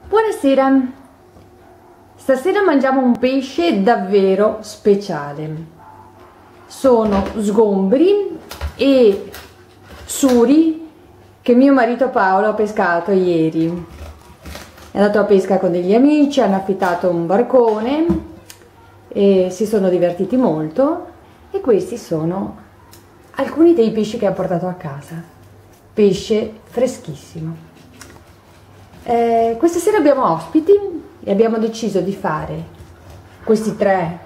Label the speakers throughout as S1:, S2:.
S1: Buonasera, stasera mangiamo un pesce davvero speciale. Sono sgombri e suri che mio marito Paolo ha pescato ieri. È andato a pesca con degli amici, hanno affittato un barcone e si sono divertiti molto, e questi sono alcuni dei pesci che ha portato a casa. Pesce freschissimo. Questa sera abbiamo ospiti e abbiamo deciso di fare questi 3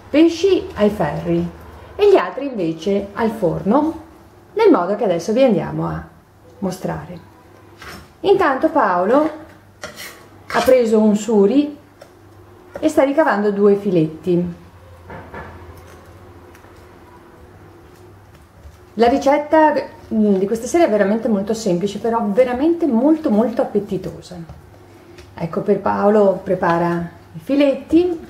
S1: pesci ai ferri e gli altri invece al forno, nel modo che adesso vi andiamo a mostrare. Intanto Paolo ha preso un suri e sta ricavando 2 filetti. La ricetta di questa sera è veramente molto semplice, però veramente molto appetitosa. Ecco, per Paolo prepara i filetti,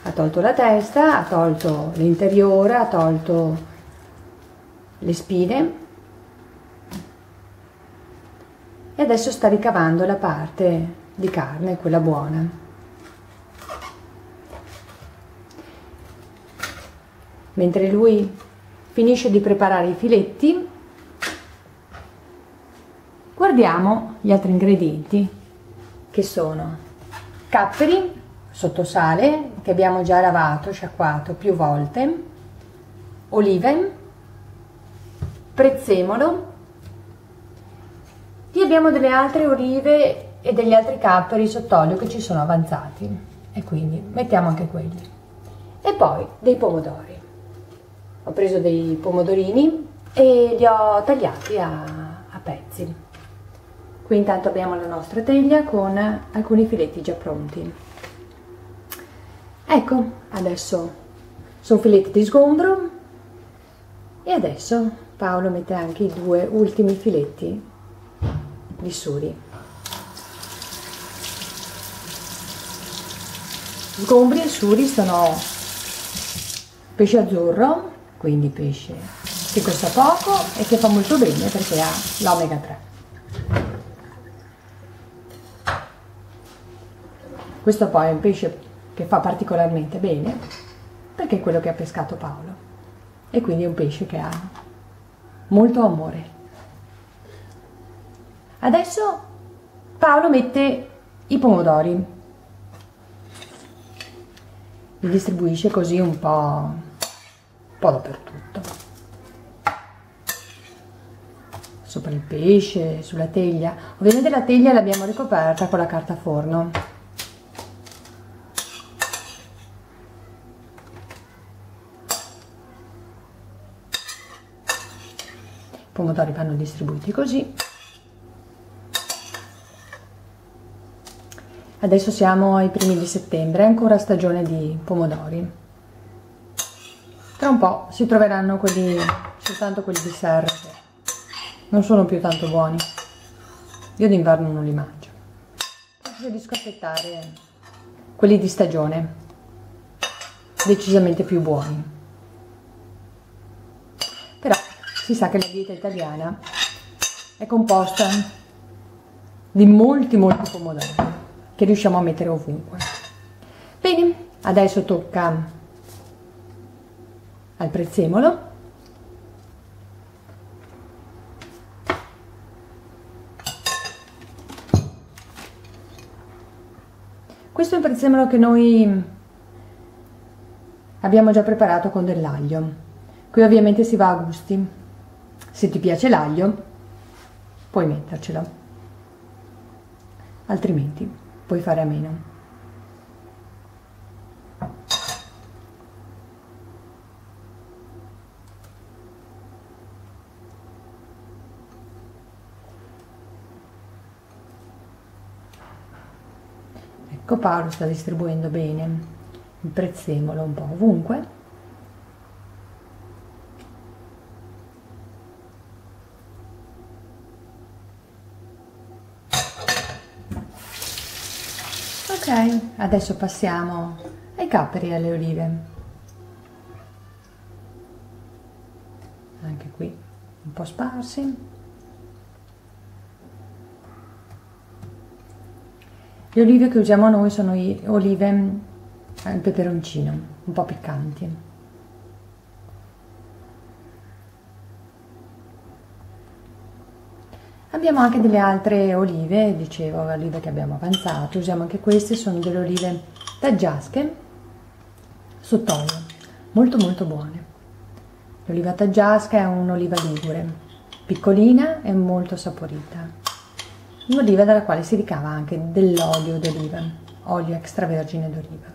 S1: ha tolto la testa, ha tolto l'interiore, ha tolto le spine e adesso sta ricavando la parte di carne, quella buona. Mentre lui finisce di preparare i filetti, guardiamo gli altri ingredienti, che sono capperi sotto sale che abbiamo già lavato, sciacquato più volte, olive, prezzemolo, qui abbiamo delle altre olive e degli altri capperi sott'olio che ci sono avanzati e quindi mettiamo anche quelli, e poi dei pomodori. Ho preso dei pomodorini e li ho tagliati a pezzi. Qui intanto abbiamo la nostra teglia con alcuni filetti già pronti. Ecco, adesso sono filetti di sgombro e adesso Paolo mette anche i 2 ultimi filetti di suri. Sgombri e suri sono pesce azzurro, quindi pesce che costa poco e che fa molto bene perché ha l'omega 3. Questo poi è un pesce che fa particolarmente bene perché è quello che ha pescato Paolo e quindi è un pesce che ha molto amore. Adesso Paolo mette i pomodori, li distribuisce così un po' dappertutto, sopra il pesce, sulla teglia. Ovviamente la teglia l'abbiamo ricoperta con la carta forno. I pomodori vanno distribuiti così. Adesso siamo ai primi di settembre, è ancora stagione di pomodori. Tra un po' si troveranno soltanto quelli di serra, che non sono più tanto buoni. Io d'inverno non li mangio. Preferisco aspettare quelli di stagione, decisamente più buoni. Però si sa che la dieta italiana è composta di molti pomodori che riusciamo a mettere ovunque. Bene, adesso tocca al prezzemolo. Questo è il prezzemolo che noi abbiamo già preparato con dell'aglio. Qui ovviamente si va a gusti. Se ti piace l'aglio puoi mettercelo, altrimenti puoi fare a meno. Ecco, Paolo sta distribuendo bene il prezzemolo un po' ovunque. Ok, adesso passiamo ai capperi e alle olive. Anche qui un po' sparsi. Le olive che usiamo noi sono olive al peperoncino, un po' piccanti. Abbiamo anche delle altre olive, dicevo, olive che abbiamo avanzato, usiamo anche queste, sono delle olive taggiasche sott'olio, molto molto buone. L'oliva taggiasca è un'oliva ligure, piccolina e molto saporita. Un'oliva dalla quale si ricava anche dell'olio d'oliva, olio extravergine d'oliva.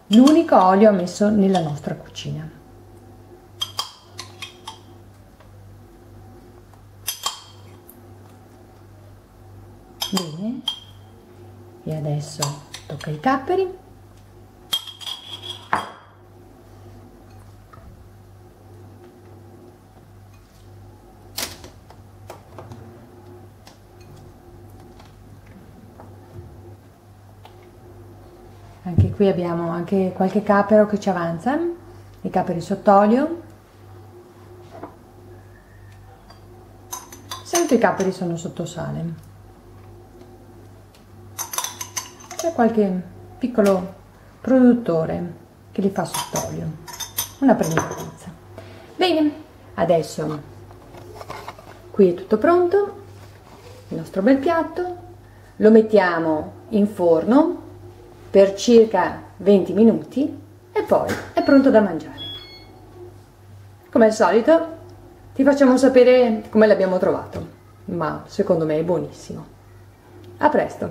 S1: L'unico olio ammesso nella nostra cucina. Bene, e adesso tocca ai capperi. Anche qui abbiamo anche qualche capero che ci avanza, i caperi sott'olio. Di solito i caperi sono sotto sale. C'è qualche piccolo produttore che li fa sott'olio, una prelibatezza. Bene, adesso qui è tutto pronto, il nostro bel piatto, lo mettiamo in forno per circa 20 minuti e poi è pronto da mangiare. Come al solito ti facciamo sapere come l'abbiamo trovato, ma secondo me è buonissimo. A presto!